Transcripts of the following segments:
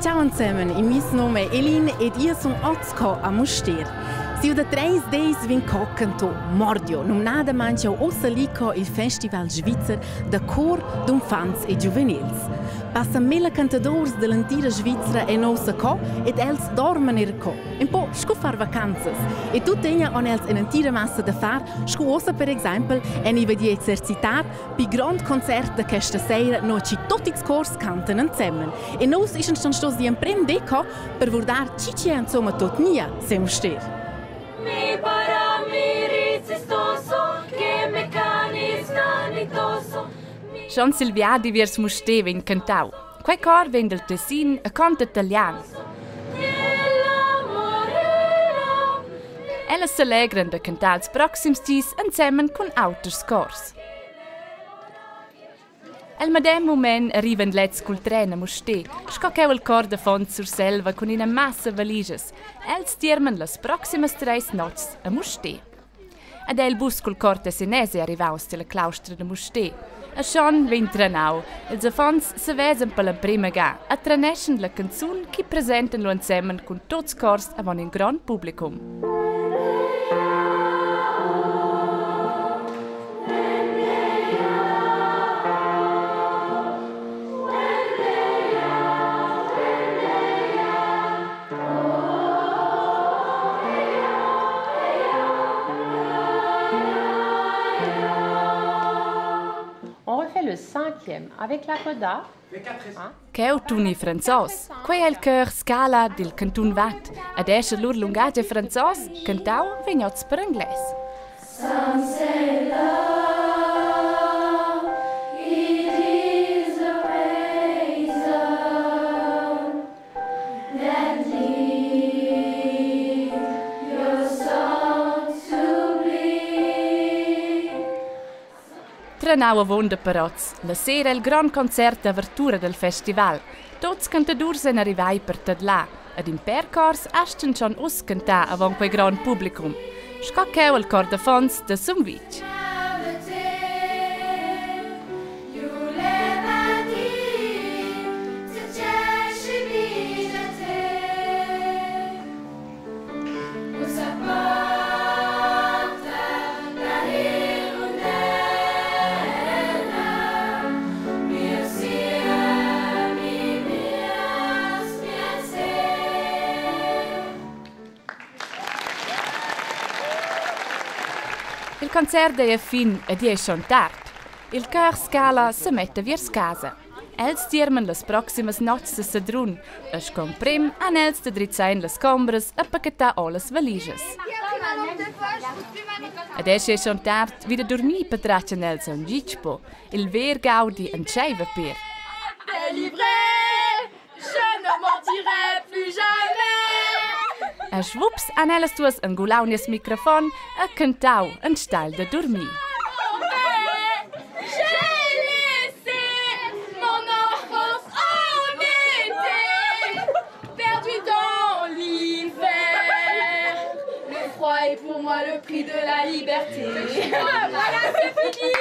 ciao insieme, il mio nome è Elin ed io sono Ozco a Muster. Si da 3 days vin canto Mordio, nominada mangia Ossalico il Festival Svizzer da cor d'infants e juvenils. Passa 1000 cantadores dell'intera Svizzera e nossa co ed els dormen in co. Un po' sco far vacanzas. E tu tegna on els un'intera massa da far, sco ossa per esempio en i vedi esercitar pi grand concert da questa sera no ci tutti i cors canten insieme. E nos ischen schon stos di imprem deco per vurdar cici insomma tot nia sem ster. Mi para mi rizistoso, che meccanisca nitoso. Schon Silviadi viers Muster vin cantau. Quei cor ven del Tessin a canta italian. Ella s'allegran da cantar els proxims dis insieme con auters cors. El medem moment arriven lets col tren a Muster, scocheu il cor de fond sur selva con una massa valiges. Els tiermen las proximas 3 nots a Muster. Ad el bus col cor tessinese arrivaus de la claustra de Muster. A Sean vin trenau, els afons se vesen per la prima ga, a traneschen la canzun qui presenten lo insieme con tots cors avon un gran publicum. Le 5e avec la coda. Cheu tuni franzos. Quei è il cœur scala del cantun Vat. Ad esce lur lungaggio franzos, cantau vignots per inglés. Trenau a vonda paroz. La sera il gran concert d'apertura del festival. Tots cantadurs en arrivai per tadlà. Ad in percors asten schon us cantà avon quei gran publicum. Scocceu il cor de fons de Sumvitg. Il concert è fin ed è schon tard. Il cœur scala se mette viers casa. Els tiermen las proximas nots de Sadrun, e scom prim an els de dritzain las combres a paquetar o las valiges. Ed è schon tard, wieder dormir patraccian els un gicpo, il ver gaudi en ceiva per. Délivré, je ne mentirai plus jamais. A schwupps an elles tuas angulaunias microfon a cantau en stal de dormir. J'ai laissé mon enfance en été, perdu dans l'hiver. Le froid est pour moi le prix de la liberté. Voilà, c'est fini.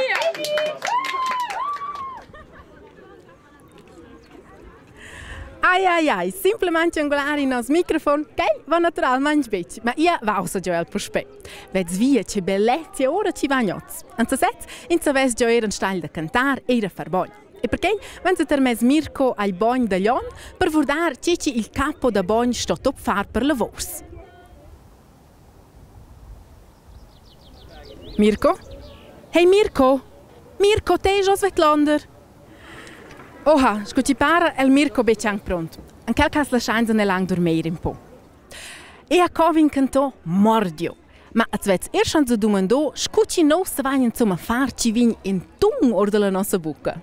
Ai, simplemente angolare il nostro microfono, che va naturalmente bene, ma io vauso già il prospetto. Vedi via, che bellezza, ora ci va nozz. Anzi, in savess già era un stile da cantare e da far bagno. E perché, quando termes Mirko ai bagni da Lion, per guardare cici il capo da bagno sto top far per la vors. Mirko? Hey Mirko! Mirko, te già Svetlander? Oha, scusi para, il Mirko becciang pronto. In quel caso la chance ne lang dormire un po'. E a covin cantò Mordio. Ma azzvez schon zu domandò, scusi no se vain insomma farci vin in tung or della nostra bucca.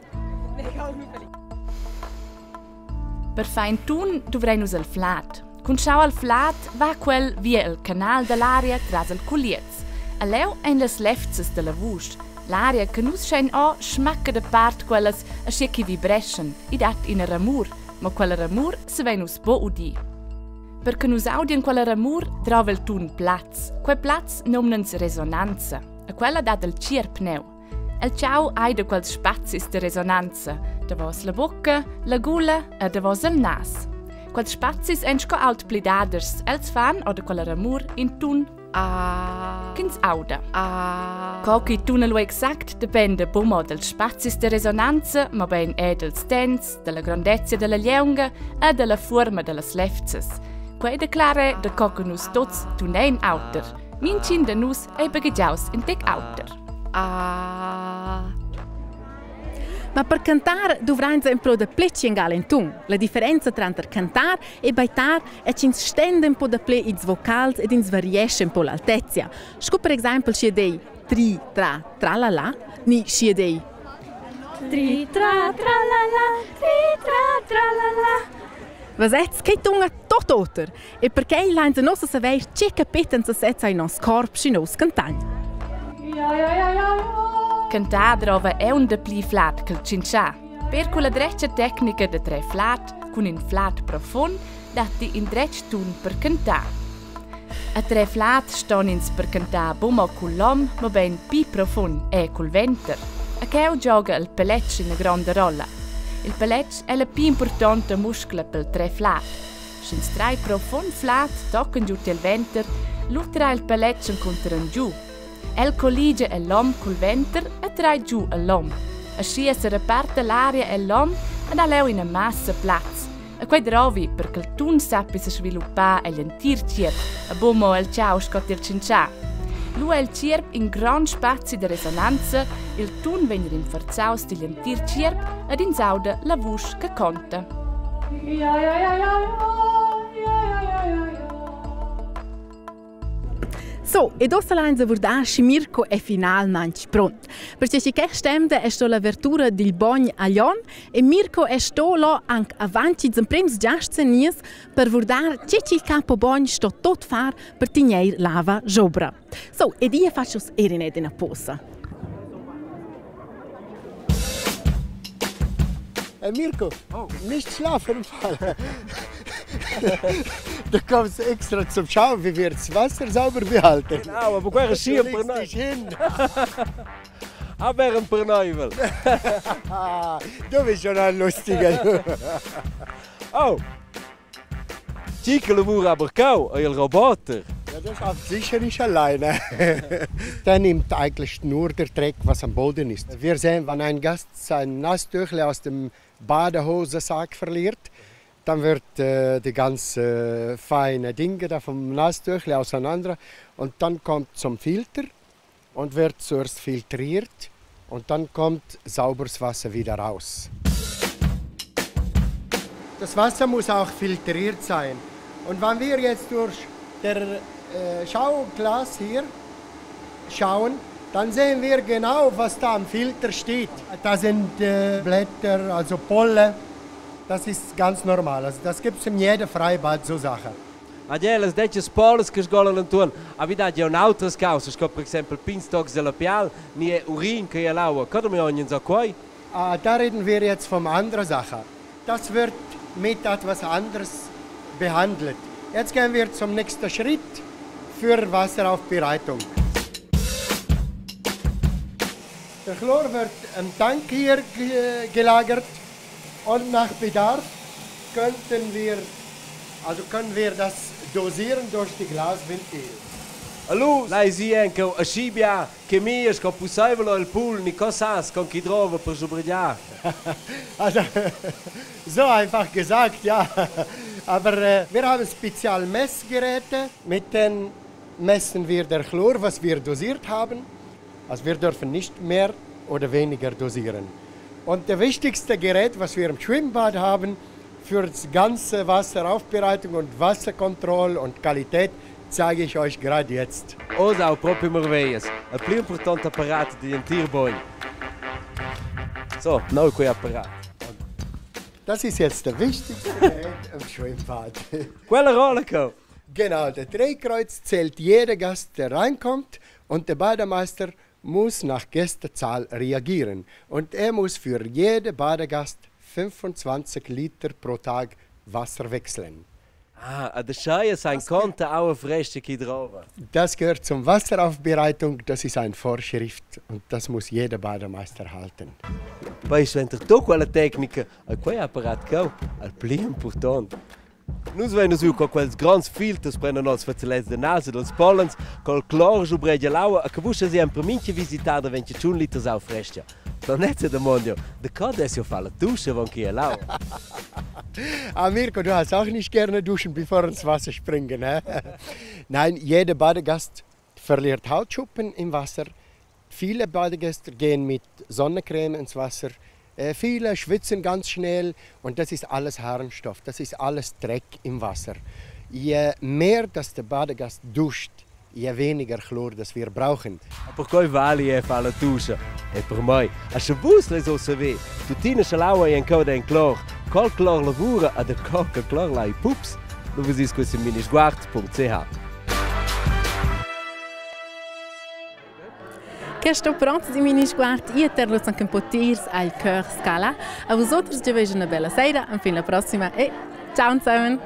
Per fare in tun dovrei usare il flat. Con schau al flat va quel via il canal dell'aria tras il culiez. A leu ein les lefzes della vusch. L'aria che nus schein o schmacca de part quelles a che vibreschen, i dat in ramur, ma quella ramur se ven us bo udi. Perché nus audien quella ramur trova il tun plaz. Quel plaz nomnens resonanza, a quella dat il cirpneu. El ciao ai de quels spazis de resonanza, da vos la bocca, la gula e da vos il nas. Quels spazis en sco alt plidaders, els fan oder quella ramur in tun kins auda. Cochi tunnel exact depende bumo dels spazis de resonanza, ma ben dels tens, della grandezza della lieunga e della forma della slefzes. Quei declare de coconus tots tunein auter. Mincin de nus e begiaus in tec auter. Ma per cantare dovrà un po' di plecci in galentun. La differenza tra cantare e baitar è che si stende un po' di ple i vocali e si variesce un po' l'altezza. Sco per esempio si dei tri, tra, tralala, ni si dei Tri, tra, tralala, tri, tra, tralala. Vasets che tunga tot oter e perché il lines non sa saber che capetenza setza in nos corp si nos cantagn. Cantar drova è un de pli flat che il cincià. Per quella dreccia tecnica de tre flat, con un flat profond, dati in dreccia tun per cantar. A tre flat ston ins per cantar bumo col l'om, ma ben pi profond e col venter. A che gioca il pelletsch in una grande rolla. Il pelletsch è la più importante muscola per tre flat. Se ins trai profond flat toccano giù il venter, l'utra il pelletsch incontrano giù. El collige l'om col venter e trai giù l'om. Asci si reparte l'aria e l'om ed ha leu in una massa plaz. E quei drovi perché il tun sappi si sviluppare e l'entir cirp, a bumo el ciao scott il cincià. Lu el cirp in gran spazi di resonanza, il tun venir infarzaus di l'entir cirp ed in sauda la voce che conta. So, e dossa lainza vurdasci Mirko è finalmente pronto. Perché si che stemde è sto l'apertura del bagno a Lion e Mirko è sto là anche avanti zum prims giastenies per vurdar che il capo bagno sto tot far per tignere lava jobra. So, ed io faccio erined in a posa. Mirko, nicht schlafen im Fall. Du kommst extra zum Schauen, wie wir das Wasser sauber behalten. Genau, aber quella sia per noi. Hin. Aber un per noi wel. Du bist schon ein Lustiger. Oh. Chico lavora aber kau, il Roboter. Ja, das schafft sicher nicht alleine. Der nimmt eigentlich nur der Dreck, was am Boden ist. Wir sehen, wenn ein Gast sein Nasstüchle aus dem Badehosensack verliert, dann wird die ganz feine Dinge da vom Nasstüchle auseinander und dann kommt zum Filter und wird zuerst filtriert und dann kommt sauberes Wasser wieder raus. Das Wasser muss auch filtriert sein. Und wenn wir jetzt durch das Schauglas hier schauen, dann sehen wir genau, was da am Filter steht. Da sind Blätter, also Pollen. Das ist ganz normal. Also das gibt es in jedem Freibad, so Sachen. Adielas deci poles che sgolan antuan. Avida già un'altra causa, come per esempio pinstox della pial, nie urin che laua. Cosa mi ogni so qua? Da reden wir jetzt von anderer Sache. Das wird mit etwas anderes behandelt. Jetzt gehen wir zum nächsten Schritt für Wasseraufbereitung. Der Chlor wird im Tank hier gelagert und nach Bedarf können wir das dosieren durch die Glasventil. Allora, lei si anche a Scibia che mi è possibile il pool, ni cosas con chi trova per sobrigliare. Also, so einfach gesagt, ja. Aber wir haben Spezialmessgeräte, mit denen messen wir der Chlor, was wir dosiert haben. Also wir dürfen nicht mehr oder weniger dosieren. Und das wichtigste Gerät, was wir im Schwimmbad haben, für die ganze Wasseraufbereitung und Wasserkontrolle und Qualität, zeige ich euch gerade jetzt. Osa, proprio merveillas. Il più importante apparato di un tierboi. So, nou quei apparat. Das ist jetzt der wichtigste Gerät im Schwimmbad. Quella Rollerco. Genau, der Drehkreuz zählt jeder Gast, der reinkommt, und der Bademeister muss nach Gästezahl reagieren. Und er muss für jeden Badegast 25 Liter pro Tag Wasser wechseln. Ah, der Scheier sein konnte auch eine Freste drauf. Das gehört zur Wasseraufbereitung, das ist eine Vorschrift und das muss jeder Bademeister halten. Weißt du, wenn du doch eine Technik, quel apparat go, il più importante. Noi vengono su con quels grands filters prendono nos fazzolets de nase dels pollens, col cloro giù breggia l'aua, a che vuscia sempre minche visitare 21 liters au fresca. Non è se demonio, de cosa adesso fa la dusche, wenn chi è l'aua? Ah, Mirko, du hast auch nicht gerne duschen, bevor ins Wasser springen, hä? Nein, jeder Badegast verliert Hautschuppen im Wasser. Viele Badegäste gehen mit Sonnencreme ins Wasser. Viele schwitzen ganz schnell und das ist alles Harnstoff, das ist alles Dreck im Wasser. Je mehr dass der Badegast duscht, je weniger Chlor das wir brauchen. Per cui vale è fa la dusche. E per me, a se vus le so saver, tu tienes l'aua e ancora in clor, col clor lavora a de coca clor lai pups, lo visis questo minisguard.ch. Questo pronto di mini sguardo, io te lo anche un po' tirs al cœur scala. A voi altri, ci vedo una bella sera, fino alla prossima e ciao zusammen!